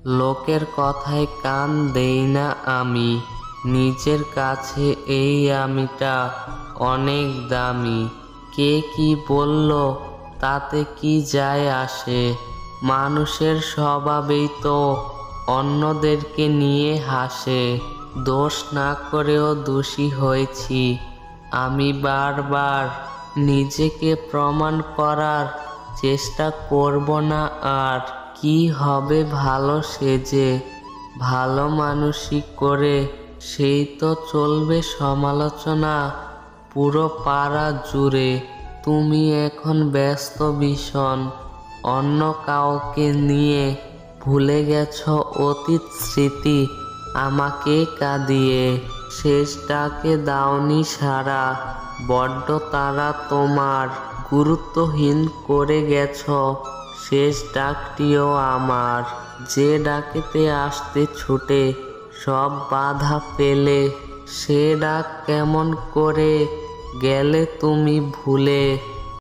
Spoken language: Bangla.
লোকের কথায় কান দেই না আমি, নিজের কাছে এই আমিটা অনেক দামি। কে কি বলল তাতে কি যায় আসে, মানুষের স্বভাবেই তো অন্যদেরকে নিয়ে হাসে। দোষ না করেও দোষী হয়েছি আমি বারবার, নিজেকে প্রমাণ করার চেষ্টা করব না আর। কি হবে ভালো সেজে, ভালো মানুষই করে, সেই তো চলবে সমালোচনা পুরো পাড়া জুড়ে। তুমি এখন ব্যস্ত ভীষণ অন্য কাউকে নিয়ে, ভুলে গেছো অতীত স্মৃতি আমাকে কাঁদিয়ে। শেষ ডাকে দাওনি সাড়া, বড্ড তারা তোমার, গুরুত্বহীন করে গেছো শেষ ডাকটিও আমার। যে ডাকেতে আসতে ছুটে সব বাধা পেলে, সে ডাক কেমন করে গেলে তুমি ভুলে।